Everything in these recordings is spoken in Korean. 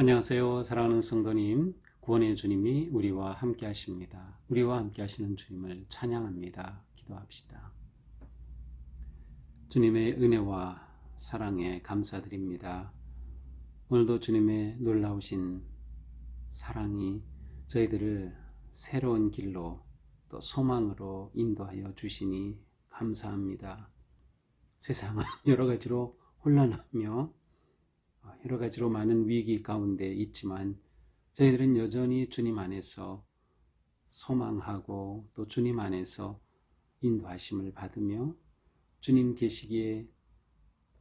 안녕하세요. 사랑하는 성도님, 구원의 주님이 우리와 함께 하십니다. 우리와 함께 하시는 주님을 찬양합니다. 기도합시다. 주님의 은혜와 사랑에 감사드립니다. 오늘도 주님의 놀라우신 사랑이 저희들을 새로운 길로 또 소망으로 인도하여 주시니 감사합니다. 세상은 여러 가지로 혼란하며 여러 가지로 많은 위기 가운데 있지만 저희들은 여전히 주님 안에서 소망하고 또 주님 안에서 인도하심을 받으며 주님 계시기에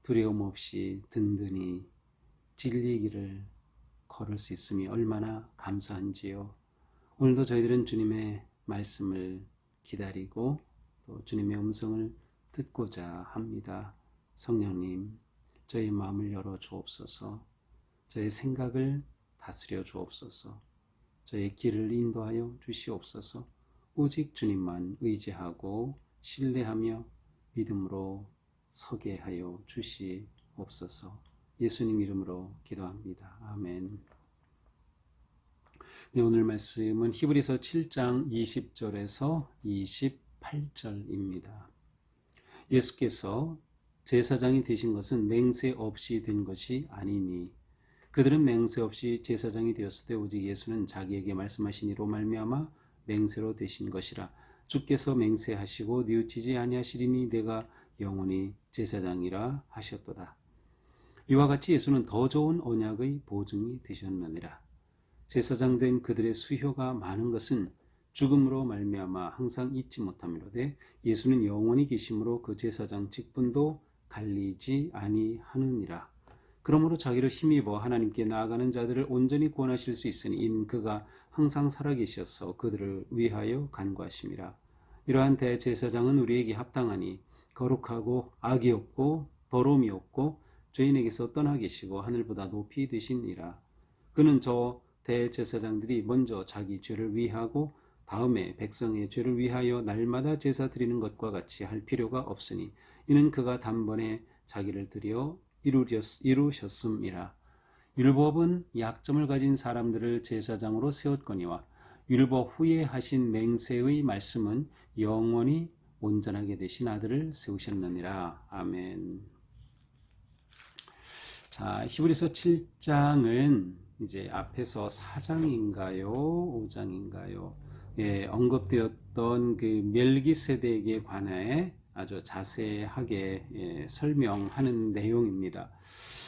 두려움 없이 든든히 진리의 길을 걸을 수 있음이 얼마나 감사한지요. 오늘도 저희들은 주님의 말씀을 기다리고 또 주님의 음성을 듣고자 합니다. 성령님, 저희 마음을 열어 주옵소서. 저희 생각을 다스려 주옵소서. 저희 길을 인도하여 주시옵소서. 오직 주님만 의지하고 신뢰하며 믿음으로 서게 하여 주시옵소서. 예수님 이름으로 기도합니다. 아멘. 네, 오늘 말씀은 히브리서 7장 20절에서 28절입니다. 예수께서 제사장이 되신 것은 맹세 없이 된 것이 아니니 그들은 맹세 없이 제사장이 되었을 때 오직 예수는 자기에게 말씀하신 이로 말미암아 맹세로 되신 것이라. 주께서 맹세하시고 뉘우치지 아니하시리니 내가 영원히 제사장이라 하셨도다. 이와 같이 예수는 더 좋은 언약의 보증이 되셨느니라. 제사장 된 그들의 수효가 많은 것은 죽음으로 말미암아 항상 잊지 못함이로되 예수는 영원히 계심으로 그 제사장 직분도 갈리지 아니하느니라. 그러므로 자기를 힘입어 하나님께 나아가는 자들을 온전히 구원하실 수 있으니 이는 그가 항상 살아계셔서 그들을 위하여 간구하심이라. 이러한 대제사장은 우리에게 합당하니 거룩하고 악이 없고 더러움이 없고 죄인에게서 떠나 계시고 하늘보다 높이 드시니라. 그는 저 대제사장들이 먼저 자기 죄를 위하고 다음에 백성의 죄를 위하여 날마다 제사 드리는 것과 같이 할 필요가 없으니 이는 그가 단번에 자기를 드려 이루셨음이라. 율법은 약점을 가진 사람들을 제사장으로 세웠거니와 율법 후에 하신 맹세의 말씀은 영원히 온전하게 되신 아들을 세우셨느니라. 아멘. 자, 히브리서 7장은 이제 앞에서 4장인가요? 5장인가요? 예, 언급되었던 그 멜기세덱에 관해 아주 자세하게 설명하는 내용입니다.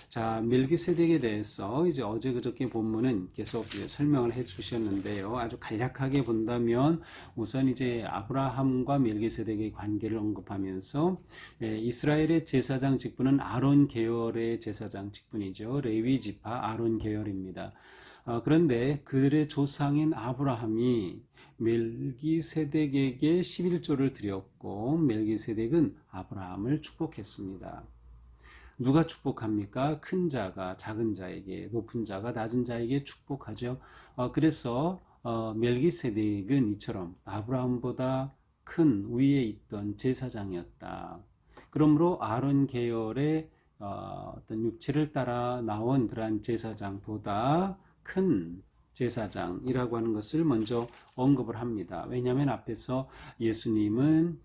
자, 멜기세덱에 대해서 이제 어제 그저께 본문은 계속 설명을 해 주셨는데요. 아주 간략하게 본다면 우선 이제 아브라함과 멜기세덱의 관계를 언급하면서 이스라엘의 제사장 직분은 아론 계열의 제사장 직분이죠. 레위 지파 아론 계열입니다. 그런데 그들의 조상인 아브라함이 멜기세덱에게 11조를 드렸고 멜기세덱은 아브라함을 축복했습니다. 누가 축복합니까? 큰 자가 작은 자에게, 높은 자가 낮은 자에게 축복하죠. 그래서 멜기세덱은 이처럼 아브라함보다 큰 위에 있던 제사장이었다. 그러므로 아론 계열의 어떤 육체를 따라 나온 그러한 제사장보다 큰 제사장이라고 하는 것을 먼저 언급을 합니다. 왜냐하면 앞에서 예수님은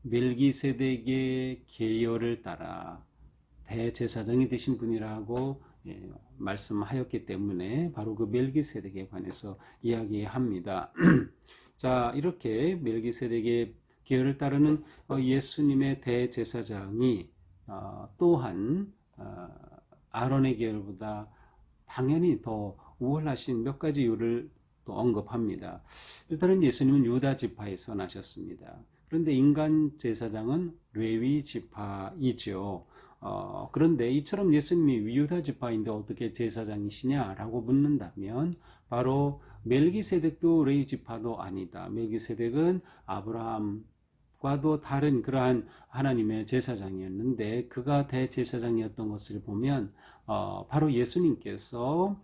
멜기세덱의 계열을 따라 대제사장이 되신 분이라고 말씀하였기 때문에 바로 그 멜기세덱에 관해서 이야기합니다. 자, 이렇게 멜기세덱의 계열을 따르는 예수님의 대제사장이 또한 아론의 계열보다 당연히 더 우월하신 몇 가지 이유를 또 언급합니다. 일단은 예수님은 유다 지파에서 나셨습니다. 그런데 인간 제사장은 레위 지파이죠. 그런데 이처럼 예수님이 유다 지파인데 어떻게 제사장이시냐라고 묻는다면 바로 멜기세덱도 레위 지파도 아니다. 멜기세덱은 아브라함과도 다른 그러한 하나님의 제사장이었는데 그가 대제사장이었던 것을 보면 바로 예수님께서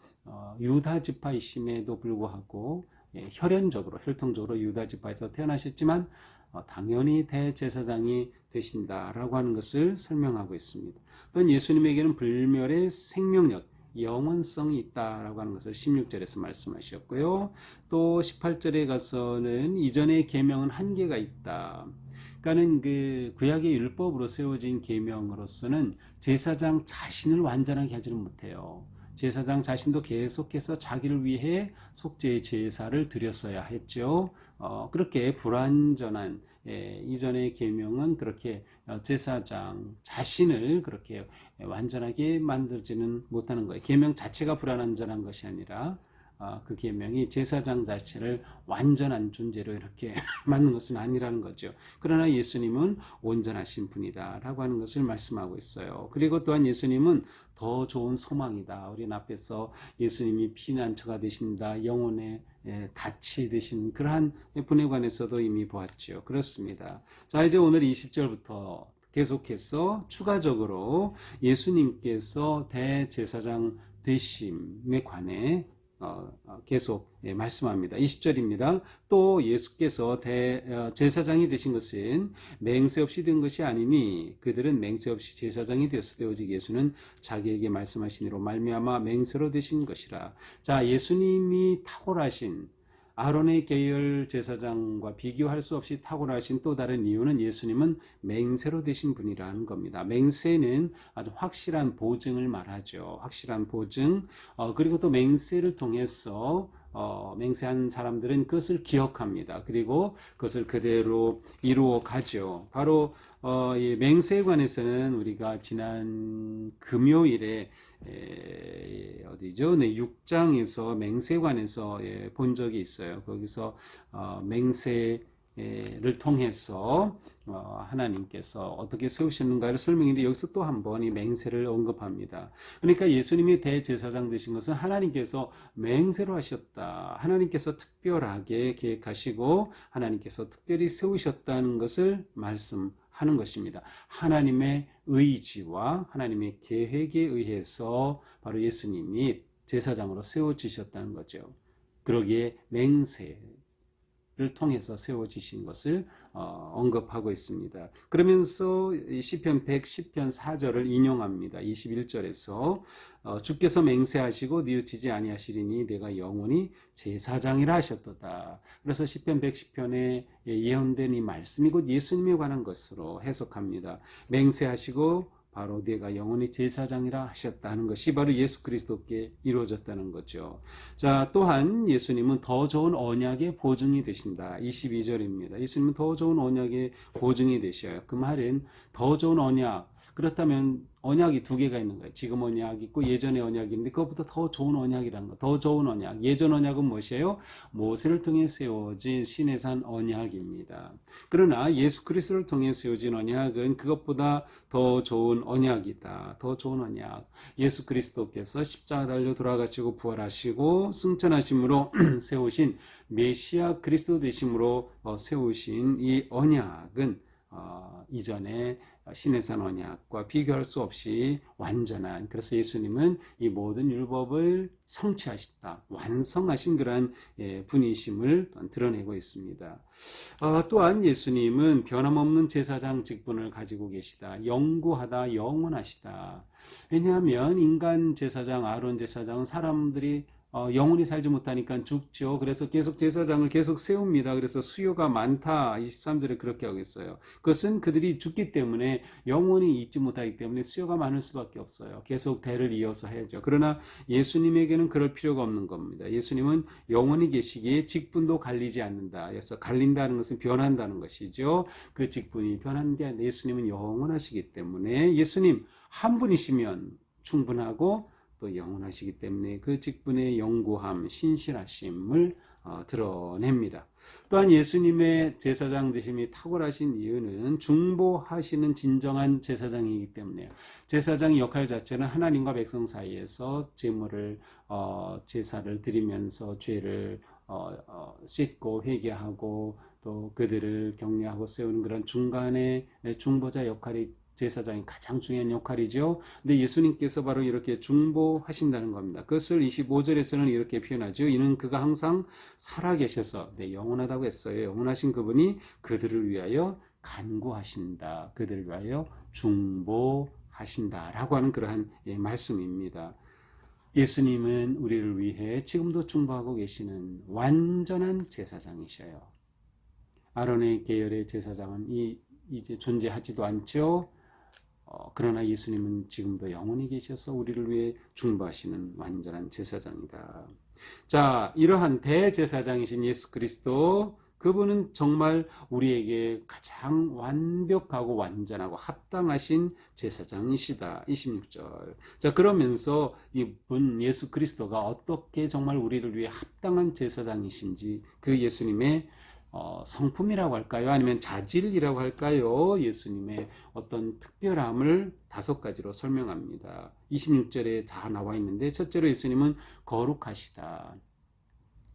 유다 지파이심에도 불구하고 혈통적으로 유다 지파에서 태어나셨지만 당연히 대제사장이 되신다라고 하는 것을 설명하고 있습니다. 또한 예수님에게는 불멸의 생명력, 영원성이 있다라고 하는 것을 16절에서 말씀하셨고요. 또 18절에 가서는 이전의 계명은 한계가 있다. 그러니까는 그 구약의 율법으로 세워진 계명으로서는 제사장 자신을 완전하게 하지는 못해요. 제사장 자신도 계속해서 자기를 위해 속죄의 제사를 드렸어야 했죠. 그렇게 불완전한 이전의 계명은 그렇게 제사장 자신을 그렇게 완전하게 만들지는 못하는 거예요. 계명 자체가 불완전한 것이 아니라 그 계명이 제사장 자체를 완전한 존재로 이렇게 만든 것은 아니라는 거죠. 그러나 예수님은 온전하신 분이다라고 하는 것을 말씀하고 있어요. 그리고 또한 예수님은 더 좋은 소망이다. 우리는 앞에서 예수님이 피난처가 되신다, 영혼의 닻이 되신 그러한 분에 관해서도 이미 보았죠. 그렇습니다. 자, 이제 오늘 20절부터 계속해서 추가적으로 예수님께서 대제사장 되심에 관해 계속 말씀합니다. 20절입니다. 또 예수께서 제사장이 되신 것은 맹세 없이 된 것이 아니니 그들은 맹세 없이 제사장이 되었을 때 오직 예수는 자기에게 말씀하시니로 말미암아 맹세로 되신 것이라. 자, 예수님이 탁월하신 아론의 계열 제사장과 비교할 수 없이 탁월하신 또 다른 이유는 예수님은 맹세로 되신 분이라는 겁니다. 맹세는 아주 확실한 보증을 말하죠. 확실한 보증. 그리고 또 맹세를 통해서 맹세한 사람들은 그것을 기억합니다. 그리고 그것을 그대로 이루어 가죠. 바로 이 맹세에 관해서는 우리가 지난 금요일에 어디죠? 네, 6장에서 맹세에 관해서 본 적이 있어요. 거기서 맹세를 통해서 하나님께서 어떻게 세우셨는가를 설명했는데 여기서 또 한 번 이 맹세를 언급합니다. 그러니까 예수님이 대제사장 되신 것은 하나님께서 맹세로 하셨다. 하나님께서 특별하게 계획하시고 하나님께서 특별히 세우셨다는 것을 말씀하는 것입니다. 하나님의 의지와 하나님의 계획에 의해서 바로 예수님이 제사장으로 세워지셨다는 거죠. 그러기에 맹세를 통해서 세워지신 것을 언급하고 있습니다. 그러면서 시편 110편 4절을 인용합니다. 21절에서 주께서 맹세하시고 뉘우치지 아니하시리니 내가 영원히 제사장이라 하셨도다. 그래서 시편 110편에 예언된 이 말씀이 곧 예수님에 관한 것으로 해석합니다. 맹세하시고 바로 내가 영원히 제사장이라 하셨다는 것이 바로 예수 그리스도께 이루어졌다는 거죠. 자, 또한 예수님은 더 좋은 언약의 보증이 되신다. 22절입니다. 예수님은 더 좋은 언약의 보증이 되셔요. 그 말은 더 좋은 언약, 그렇다면 언약이 두 개가 있는 거예요. 지금 언약이 있고 예전의 언약이 있는데 그것보다 더 좋은 언약이라는 거. 더 좋은 언약. 예전 언약은 무엇이에요? 모세를 통해 세워진 시내산 언약입니다. 그러나 예수 그리스도를 통해 세워진 언약은 그것보다 더 좋은 언약이다. 더 좋은 언약. 예수 그리스도께서 십자가 달려 돌아가시고 부활하시고 승천하심으로 세우신 메시아 그리스도 되심으로 세우신 이 언약은 이전에 시내산 언약과 비교할 수 없이 완전한, 그래서 예수님은 이 모든 율법을 성취하셨다, 완성하신 그러한 분이심을 드러내고 있습니다. 또한 예수님은 변함없는 제사장 직분을 가지고 계시다. 영구하다, 영원하시다. 왜냐하면 인간 제사장, 아론 제사장은 사람들이 영원히 살지 못하니까 죽죠. 그래서 계속 제사장을 계속 세웁니다. 그래서 수요가 많다. 23절에 그렇게 하고 있어요. 그것은 그들이 죽기 때문에 영원히 있지 못하기 때문에 수요가 많을 수밖에 없어요. 계속 대를 이어서 해야죠. 그러나 예수님에게는 그럴 필요가 없는 겁니다. 예수님은 영원히 계시기에 직분도 갈리지 않는다. 그래서 갈린다는 것은 변한다는 것이죠. 그 직분이 변하는 게 아니라 예수님은 영원하시기 때문에 예수님 한 분이시면 충분하고 또 영원하시기 때문에 그 직분의 영구함, 신실하심을 드러냅니다. 또한 예수님의 제사장 되심이 탁월하신 이유는 중보하시는 진정한 제사장이기 때문에요. 제사장의 역할 자체는 하나님과 백성 사이에서 제사를 드리면서 죄를 씻고 회개하고 또 그들을 격려하고 세우는 그런 중간의 중보자 역할이 제사장이 가장 중요한 역할이죠. 근데 예수님께서 바로 이렇게 중보하신다는 겁니다. 그것을 25절에서는 이렇게 표현하죠. 이는 그가 항상 살아계셔서, 영원하다고 했어요. 영원하신 그분이 그들을 위하여 간구하신다. 그들을 위하여 중보하신다라고 하는 그러한 말씀입니다. 예수님은 우리를 위해 지금도 중보하고 계시는 완전한 제사장이셔요. 아론의 계열의 제사장은 이제 존재하지도 않죠. 그러나 예수님은 지금도 영원히 계셔서 우리를 위해 중보하시는 완전한 제사장이다. 자, 이러한 대제사장이신 예수 그리스도, 그분은 정말 우리에게 가장 완벽하고 완전하고 합당하신 제사장이시다. 26절. 자, 그러면서 이분 예수 그리스도가 어떻게 정말 우리를 위해 합당한 제사장이신지, 그 예수님의 성품이라고 할까요? 아니면 자질이라고 할까요? 예수님의 어떤 특별함을 5가지로 설명합니다. 26절에 다 나와 있는데, 첫째로 예수님은 거룩하시다.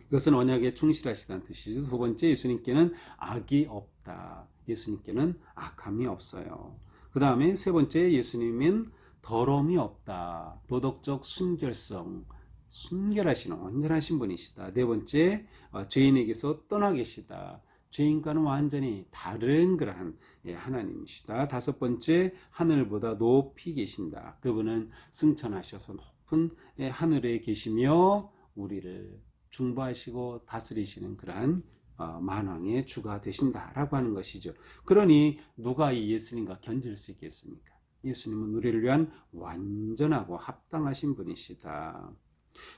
이것은 언약에 충실하시다는 뜻이죠. 두 번째, 예수님께는 악이 없다. 예수님께는 악함이 없어요. 그 다음에 세 번째, 예수님은 더러움이 없다. 도덕적 순결성, 순결하시는 온전하신 분이시다. 네 번째, 죄인에게서 떠나 계시다. 죄인과는 완전히 다른 그러한 하나님이시다. 다섯 번째, 하늘보다 높이 계신다. 그분은 승천하셔서 높은 하늘에 계시며 우리를 중보하시고 다스리시는 그러한 만왕의 주가 되신다라고 하는 것이죠. 그러니 누가 이 예수님과 견질 수 있겠습니까? 예수님은 우리를 위한 완전하고 합당하신 분이시다.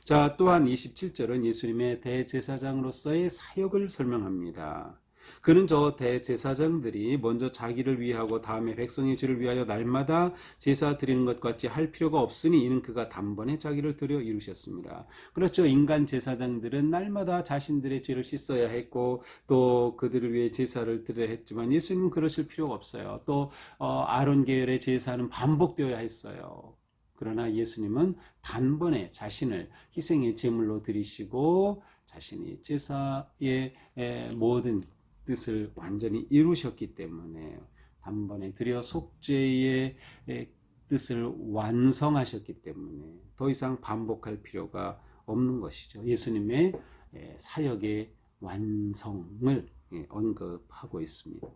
자, 또한 27절은 예수님의 대제사장으로서의 사역을 설명합니다. 그는 저 대제사장들이 먼저 자기를 위하고 다음에 백성의 죄를 위하여 날마다 제사 드리는 것 같이 할 필요가 없으니 이는 그가 단번에 자기를 드려 이루셨습니다. 그렇죠. 인간 제사장들은 날마다 자신들의 죄를 씻어야 했고 또 그들을 위해 제사를 드려야 했지만 예수님은 그러실 필요가 없어요. 또 아론 계열의 제사는 반복되어야 했어요. 그러나 예수님은 단번에 자신을 희생의 제물로 드리시고 자신이 제사의 모든 뜻을 완전히 이루셨기 때문에 단번에 드려 속죄의 뜻을 완성하셨기 때문에 더 이상 반복할 필요가 없는 것이죠. 예수님의 사역의 완성을 언급하고 있습니다.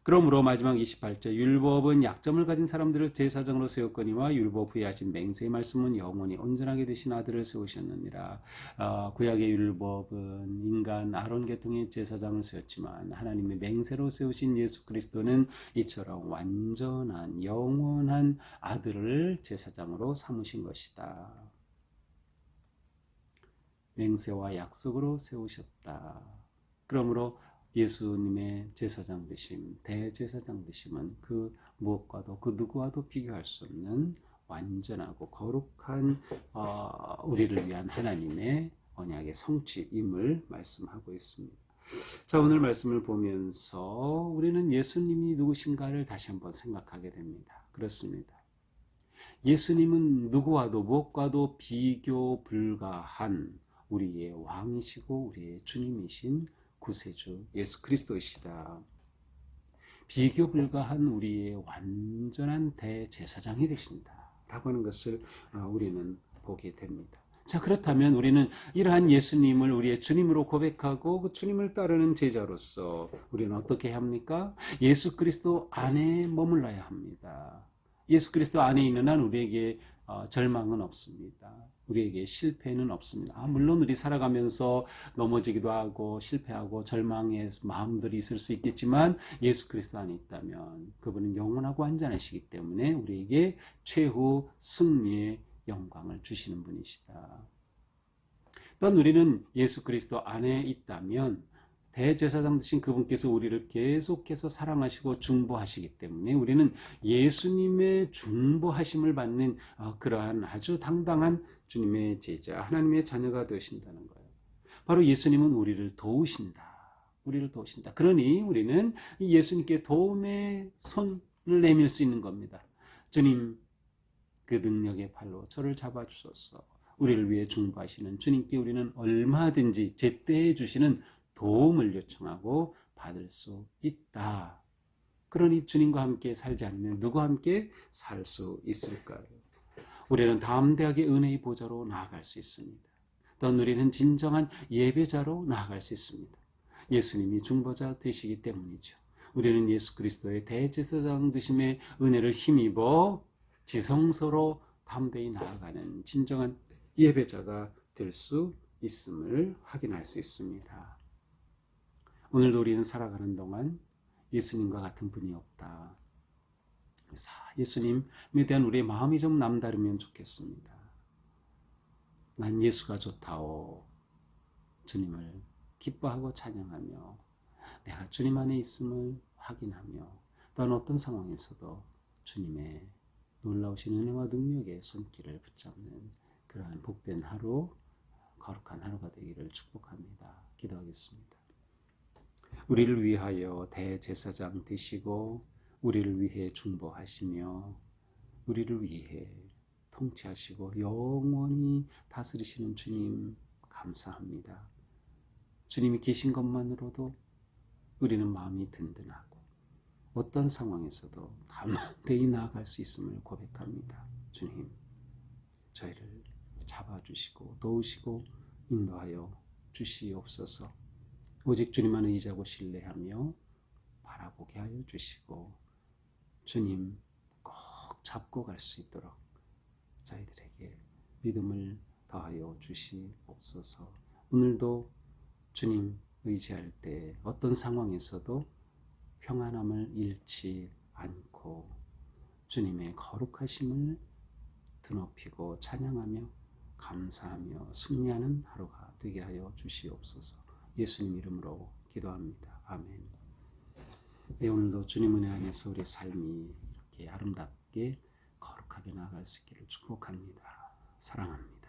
그러므로 마지막 28절, 율법은 약점을 가진 사람들을 제사장으로 세웠거니와 율법 후에 하신 맹세의 말씀은 영원히 온전하게 되신 아들을 세우셨느니라. 구약의 율법은 인간 아론 계통의 제사장을 세웠지만 하나님의 맹세로 세우신 예수 그리스도는 이처럼 완전한 영원한 아들을 제사장으로 삼으신 것이다. 맹세와 약속으로 세우셨다. 그러므로 예수님의 제사장 되심, 대제사장 되심은 그 무엇과도 그 누구와도 비교할 수 없는 완전하고 거룩한 우리를 위한 하나님의 언약의 성취임을 말씀하고 있습니다. 자, 오늘 말씀을 보면서 우리는 예수님이 누구신가를 다시 한번 생각하게 됩니다. 그렇습니다. 예수님은 누구와도 무엇과도 비교 불가한 우리의 왕이시고 우리의 주님이신 구세주 예수 그리스도이시다. 비교 불가한 우리의 완전한 대제사장이 되신다 라고 하는 것을 우리는 보게 됩니다. 자, 그렇다면 우리는 이러한 예수님을 우리의 주님으로 고백하고 그 주님을 따르는 제자로서 우리는 어떻게 해야 합니까? 예수 그리스도 안에 머물러야 합니다. 예수 그리스도 안에 있는 한 우리에게 절망은 없습니다. 우리에게 실패는 없습니다. 물론 우리 살아가면서 넘어지기도 하고 실패하고 절망의 마음들이 있을 수 있겠지만 예수 그리스도 안에 있다면 그분은 영원하고 완전하시기 때문에 우리에게 최후 승리의 영광을 주시는 분이시다. 또한 우리는 예수 그리스도 안에 있다면 대제사장 되신 그분께서 우리를 계속해서 사랑하시고 중보하시기 때문에 우리는 예수님의 중보하심을 받는 그러한 아주 당당한 주님의 제자, 하나님의 자녀가 되신다는 거예요. 바로 예수님은 우리를 도우신다. 우리를 도우신다. 그러니 우리는 예수님께 도움의 손을 내밀 수 있는 겁니다. 주님, 그 능력의 팔로 저를 잡아주소서. 우리를 위해 중보하시는 주님께 우리는 얼마든지 제때해 주시는 도움을 요청하고 받을 수 있다. 그러니 주님과 함께 살지 않으면 누구와 함께 살 수 있을까요? 우리는 담대하게 은혜의 보좌로 나아갈 수 있습니다. 또한 우리는 진정한 예배자로 나아갈 수 있습니다. 예수님이 중보자 되시기 때문이죠. 우리는 예수 그리스도의 대제사장 되심의 은혜를 힘입어 지성소로 담대히 나아가는 진정한 예배자가 될 수 있음을 확인할 수 있습니다. 오늘도 우리는 살아가는 동안 예수님과 같은 분이 없다. 그래서 예수님에 대한 우리의 마음이 좀 남다르면 좋겠습니다. 난 예수가 좋다오. 주님을 기뻐하고 찬양하며 내가 주님 안에 있음을 확인하며 또한 어떤 상황에서도 주님의 놀라우신 은혜와 능력의 손길을 붙잡는 그러한 복된 하루, 거룩한 하루가 되기를 축복합니다. 기도하겠습니다. 우리를 위하여 대제사장 되시고 우리를 위해 중보하시며 우리를 위해 통치하시고 영원히 다스리시는 주님 감사합니다. 주님이 계신 것만으로도 우리는 마음이 든든하고 어떤 상황에서도 담대히 나아갈 수 있음을 고백합니다. 주님, 저희를 잡아주시고 도우시고 인도하여 주시옵소서. 오직 주님만 의지하고 신뢰하며 바라보게 하여 주시고 주님 꼭 잡고 갈 수 있도록 저희들에게 믿음을 더하여 주시옵소서. 오늘도 주님 의지할 때 어떤 상황에서도 평안함을 잃지 않고 주님의 거룩하심을 드높이고 찬양하며 감사하며 승리하는 하루가 되게 하여 주시옵소서. 예수님 이름으로 기도합니다. 아멘. 네, 오늘도 주님 은혜 안에서 우리의 삶이 이렇게 아름답게 거룩하게 나아갈 수 있기를 축복합니다. 사랑합니다.